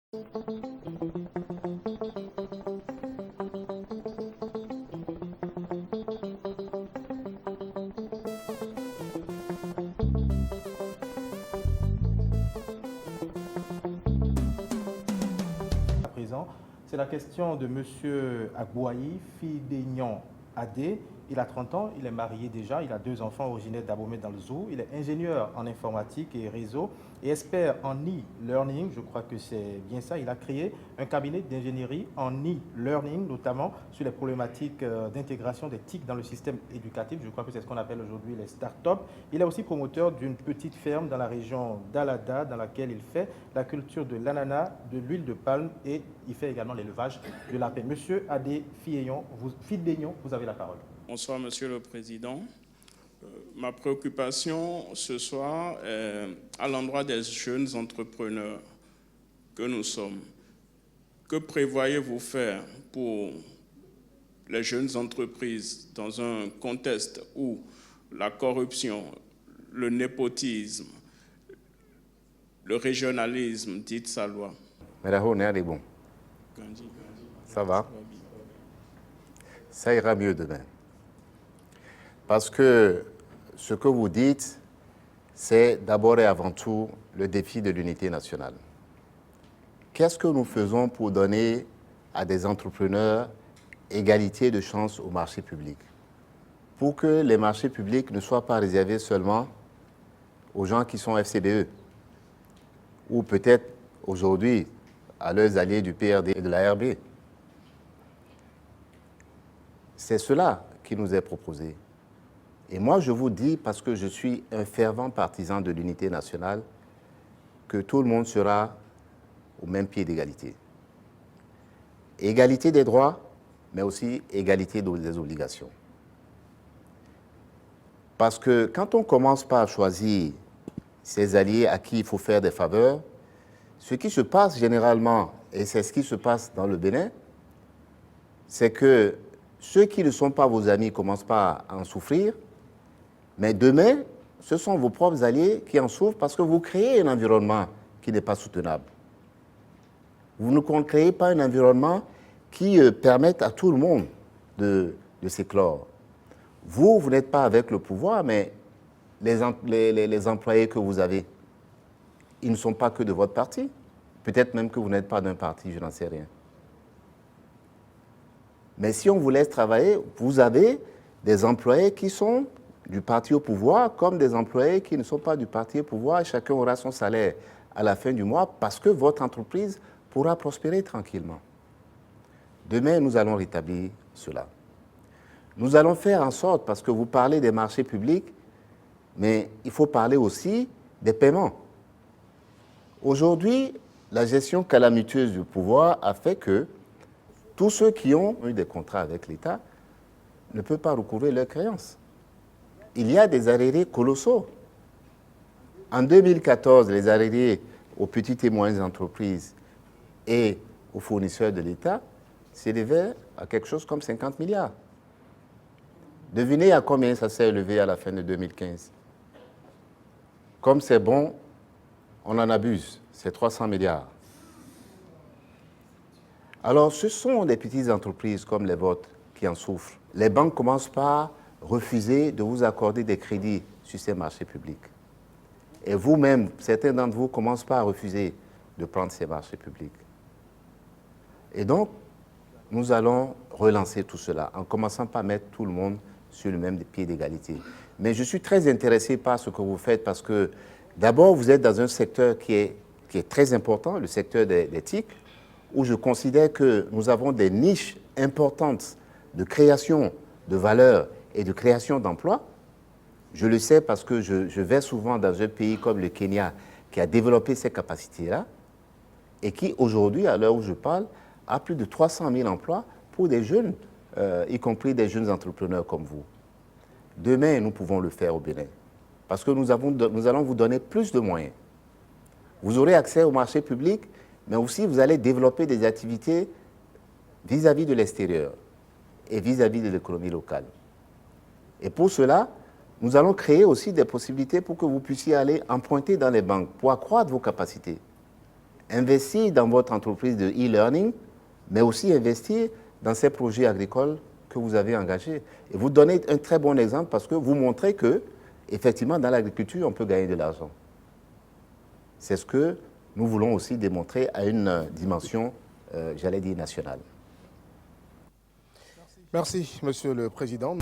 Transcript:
À présent, c'est la question de M. Agbouaï Fidegnon Adé. Il a 30 ans, il est marié déjà, il a 2 enfants originaires d'Abomey dans le Zou. Il est ingénieur en informatique et réseau et expert en e-learning. Je crois que c'est bien ça. Il a créé un cabinet d'ingénierie en e-learning, notamment sur les problématiques d'intégration des TIC dans le système éducatif. Je crois que c'est ce qu'on appelle aujourd'hui les startups. Il est aussi promoteur d'une petite ferme dans la région d'Alada, dans laquelle il fait la culture de l'ananas, de l'huile de palme et il fait également l'élevage de lapins. Monsieur Adé Fidegnon, vous avez la parole. Bonsoir, Monsieur le Président. Ma préoccupation ce soir est à l'endroit des jeunes entrepreneurs que nous sommes. Que prévoyez-vous faire pour les jeunes entreprises dans un contexte où la corruption, le népotisme, le régionalisme dit sa loi? Bon. Ça va? Ça ira mieux demain. Parce que ce que vous dites, c'est d'abord et avant tout le défi de l'unité nationale. Qu'est-ce que nous faisons pour donner à des entrepreneurs égalité de chance au marché public? Pour que les marchés publics ne soient pas réservés seulement aux gens qui sont FCBE, ou peut-être aujourd'hui à leurs alliés du PRD et de la RB. C'est cela qui nous est proposé. Et moi, je vous dis, parce que je suis un fervent partisan de l'unité nationale, que tout le monde sera au même pied d'égalité. Égalité des droits, mais aussi égalité des obligations. Parce que quand on commence par choisir ses alliés à qui il faut faire des faveurs, ce qui se passe généralement, et c'est ce qui se passe dans le Bénin, c'est que ceux qui ne sont pas vos amis commencent pas à en souffrir, mais demain, ce sont vos propres alliés qui en souffrent parce que vous créez un environnement qui n'est pas soutenable. Vous ne créez pas un environnement qui permette à tout le monde de s'éclore. Vous n'êtes pas avec le pouvoir, mais les employés que vous avez, ils ne sont pas que de votre parti. Peut-être même que vous n'êtes pas d'un parti, je n'en sais rien. Mais si on vous laisse travailler, vous avez des employés qui sont du parti au pouvoir comme des employés qui ne sont pas du parti au pouvoir. Chacun aura son salaire à la fin du mois parce que votre entreprise pourra prospérer tranquillement. Demain, nous allons rétablir cela. Nous allons faire en sorte, parce que vous parlez des marchés publics, mais il faut parler aussi des paiements. Aujourd'hui, la gestion calamiteuse du pouvoir a fait que tous ceux qui ont eu des contrats avec l'État ne peuvent pas recouvrer leurs créances. Il y a des arriérés colossaux. En 2014, les arriérés aux petites et moyennes entreprises et aux fournisseurs de l'État s'élevaient à quelque chose comme 50 milliards. Devinez à combien ça s'est élevé à la fin de 2015. Comme c'est bon, on en abuse. C'est 300 milliards. Alors, ce sont des petites entreprises comme les vôtres qui en souffrent. Les banques commencent par refuser de vous accorder des crédits sur ces marchés publics. Et vous-même, certains d'entre vous commencent par refuser de prendre ces marchés publics. Et donc, nous allons relancer tout cela en commençant par mettre tout le monde sur le même pied d'égalité. Mais je suis très intéressé par ce que vous faites parce que, d'abord, vous êtes dans un secteur qui est très important, le secteur des TIC, où je considère que nous avons des niches importantes de création de valeur et de création d'emplois. Je le sais parce que je vais souvent dans un pays comme le Kenya qui a développé ces capacités-là et qui aujourd'hui, à l'heure où je parle, a plus de 300 000 emplois pour des jeunes, y compris des jeunes entrepreneurs comme vous. Demain, nous pouvons le faire au Bénin parce que nous allons vous donner plus de moyens. Vous aurez accès au marché public, mais aussi vous allez développer des activités vis-à-vis de l'extérieur et vis-à-vis de l'économie locale. Et pour cela, nous allons créer aussi des possibilités pour que vous puissiez aller emprunter dans les banques pour accroître vos capacités. investir dans votre entreprise de e-learning, mais aussi investir dans ces projets agricoles que vous avez engagés. Et vous donnez un très bon exemple parce que vous montrez que, effectivement, dans l'agriculture, on peut gagner de l'argent. C'est ce que nous voulons aussi démontrer à une dimension, j'allais dire, nationale. Merci, Monsieur le Président.